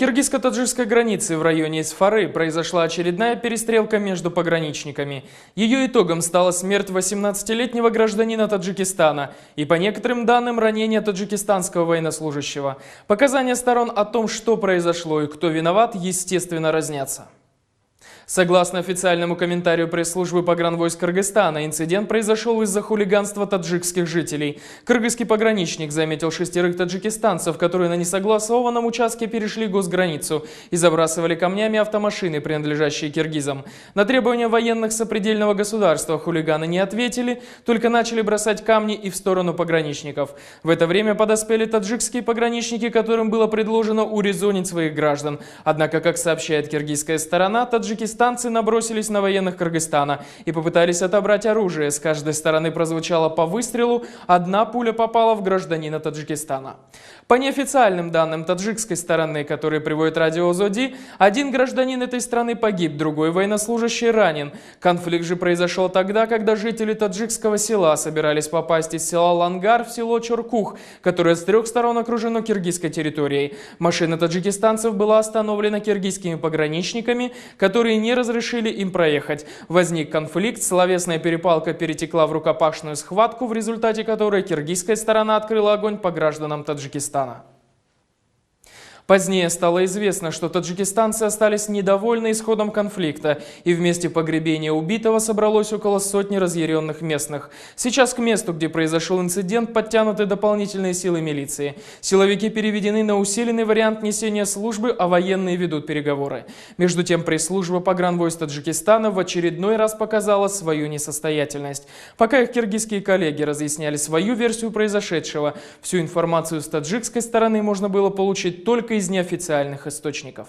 киргизско-таджикской границе в районе Исфары произошла очередная перестрелка между пограничниками. Ее итогом стала смерть 18-летнего гражданина Таджикистана и, по некоторым данным, ранение таджикистанского военнослужащего. Показания сторон о том, что произошло и кто виноват, естественно, разнятся. Согласно официальному комментарию пресс-службы погранвойск Кыргызстана, инцидент произошел из-за хулиганства таджикских жителей. Кыргызский пограничник заметил 6 таджикистанцев, которые на несогласованном участке перешли госграницу и забрасывали камнями автомашины, принадлежащие киргизам. На требования военных сопредельного государства хулиганы не ответили, только начали бросать камни и в сторону пограничников. В это время подоспели таджикские пограничники, которым было предложено урезонить своих граждан. Однако, как сообщает киргизская сторона, таджикистанцы набросились на военных Кыргызстана и попытались отобрать оружие. С каждой стороны прозвучало по выстрелу, одна пуля попала в гражданина Таджикистана. По неофициальным данным таджикской стороны, которые приводит радио Зоди, один гражданин этой страны погиб, другой военнослужащий ранен. Конфликт же произошел тогда, когда жители таджикского села собирались попасть из села Лангар в село Чоркух, которое с 3 сторон окружено киргизской территорией. Машина таджикистанцев была остановлена киргизскими пограничниками, которые не разрешили им проехать. Возник конфликт, словесная перепалка перетекла в рукопашную схватку, в результате которой киргизская сторона открыла огонь по гражданам Таджикистана. Позднее стало известно, что таджикистанцы остались недовольны исходом конфликта, и в месте погребения убитого собралось около сотни разъяренных местных. Сейчас к месту, где произошел инцидент, подтянуты дополнительные силы милиции. Силовики переведены на усиленный вариант несения службы, а военные ведут переговоры. Между тем, пресс-служба погранвойск Таджикистана в очередной раз показала свою несостоятельность. Пока их киргизские коллеги разъясняли свою версию произошедшего, всю информацию с таджикской стороны можно было получить только из неофициальных источников.